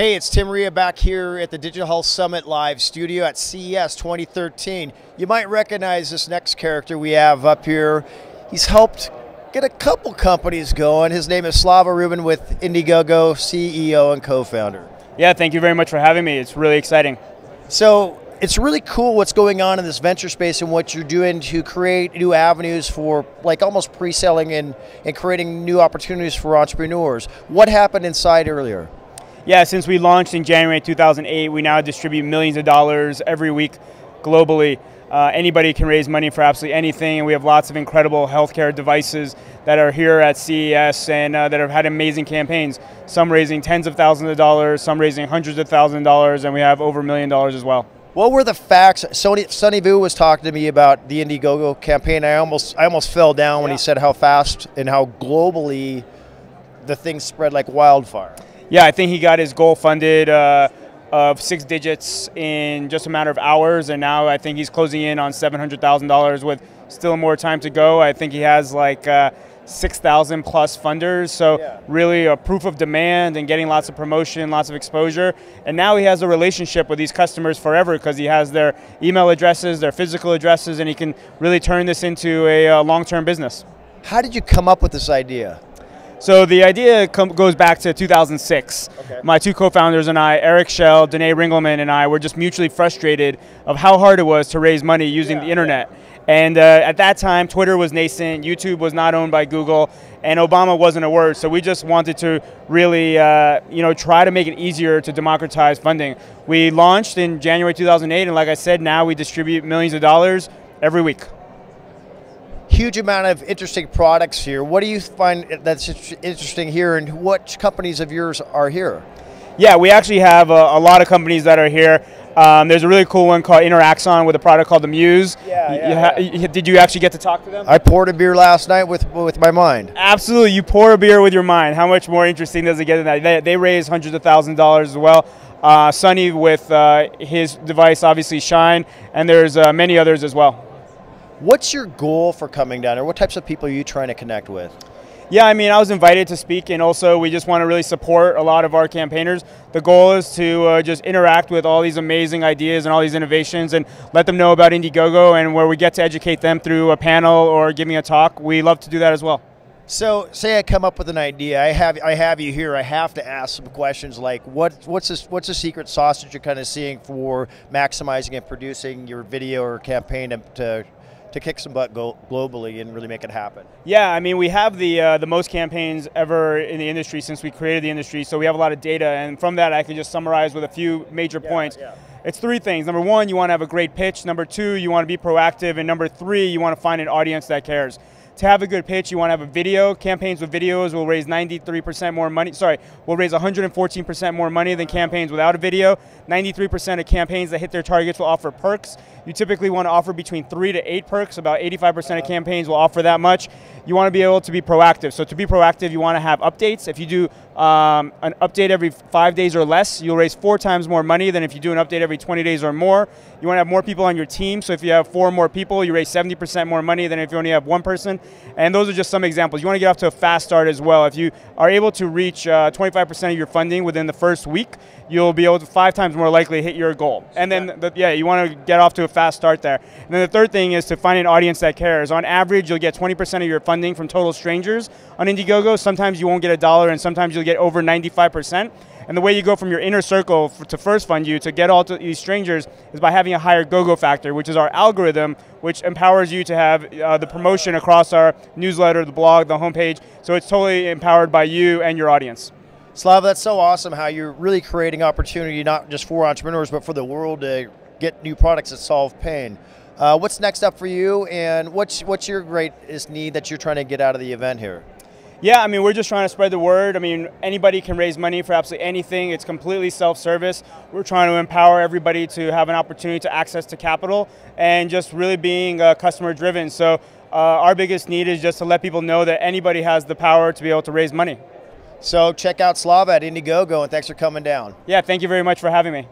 Hey, it's Tim Ria back here at the Digital Health Summit Live studio at CES 2013. You might recognize this next character we have up here. He's helped get a couple companies going. His name is Slava Rubin with Indiegogo, CEO and co-founder. Yeah, thank you very much for having me. It's really exciting. So it's really cool what's going on in this venture space and what you're doing to create new avenues for like almost pre-selling and creating new opportunities for entrepreneurs. What happened inside earlier? Yeah, since we launched in January 2008, we now distribute millions of dollars every week globally. Anybody can raise money for absolutely anything, and we have lots of incredible healthcare devices that are here at CES and that have had amazing campaigns. Some raising tens of thousands of dollars, some raising hundreds of thousands of dollars, and we have over $1 million as well. What were the facts? Sonny Vu was talking to me about the Indiegogo campaign. I almost fell down when he said how fast and how globally the thing spread like wildfire. Yeah, I think he got his goal funded of 6 digits in just a matter of hours, and now I think he's closing in on $700,000 with still more time to go. I think he has like 6,000 plus funders, so really a proof of demand and getting lots of promotion, lots of exposure. And now he has a relationship with these customers forever because he has their email addresses, their physical addresses, and he can really turn this into a long-term business. How did you come up with this idea? So the idea goes back to 2006. Okay. My two co-founders and I, Eric Schell, Danae Ringelman, and I were just mutually frustrated of how hard it was to raise money using the internet. And at that time, Twitter was nascent, YouTube was not owned by Google, and Obama wasn't a word. So we just wanted to really try to make it easier to democratize funding. We launched in January 2008, and like I said, now we distribute millions of dollars every week. Huge amount of interesting products here. What do you find that's interesting here, and what companies of yours are here? Yeah, we actually have a lot of companies that are here. There's a really cool one called Interaxon with a product called the Muse. Did you actually get to talk to them? I poured a beer last night with my mind. Absolutely, you pour a beer with your mind. How much more interesting does it get than that? They raise hundreds of thousands of dollars as well. Sonny with his device, obviously Shine, and there's many others as well. What's your goal for coming down, or what types of people are you trying to connect with? Yeah, I mean, I was invited to speak, and also we just want to really support a lot of our campaigners. The goal is to just interact with all these amazing ideas and all these innovations and let them know about Indiegogo, and where we get to educate them through a panel or giving a talk. We love to do that as well. So, say I come up with an idea. I have you here. I have to ask some questions like, what's the secret sauce that you're kind of seeing for maximizing and producing your video or campaign to kick some butt globally and really make it happen? Yeah, I mean, we have the most campaigns ever in the industry since we created the industry, so we have a lot of data, and from that I can just summarize with a few major points. It's 3 things. Number 1, you want to have a great pitch. Number 2, you want to be proactive. And number 3, you want to find an audience that cares. To have a good pitch, you want to have a video. Campaigns with videos will raise 93% more money. Sorry, will raise 114% more money than campaigns without a video. 93% of campaigns that hit their targets will offer perks. You typically want to offer between 3 to 8 perks. About 85% of campaigns will offer that much. You want to be able to be proactive. So to be proactive, you want to have updates. If you do an update every 5 days or less, you'll raise 4 times more money than if you do an update every 20 days or more. You want to have more people on your team. So if you have 4 more people, you raise 70% more money than if you only have 1 person. And those are just some examples. You want to get off to a fast start as well. If you are able to reach 25% of your funding within the first week, you'll be able to 5 times more likely to hit your goal. And then, you want to get off to a fast start there. And then the third thing is to find an audience that cares. On average, you'll get 20% of your funding from total strangers on Indiegogo. Sometimes you won't get $1, and sometimes you'll get over 95%. And the way you go from your inner circle to first fund you to get all to these strangers is by having a higher go-go factor, which is our algorithm, which empowers you to have the promotion across our newsletter, the blog, the homepage. So it's totally empowered by you and your audience. Slava, that's so awesome how you're really creating opportunity not just for entrepreneurs but for the world to get new products that solve pain. What's next up for you, and what's your greatest need that you're trying to get out of the event here? Yeah, I mean, we're just trying to spread the word. I mean, anybody can raise money for absolutely anything. It's completely self-service. We're trying to empower everybody to have an opportunity to access to capital and just really being customer-driven. So our biggest need is just to let people know that anybody has the power to be able to raise money. So check out Slava at Indiegogo, and thanks for coming down. Yeah, thank you very much for having me.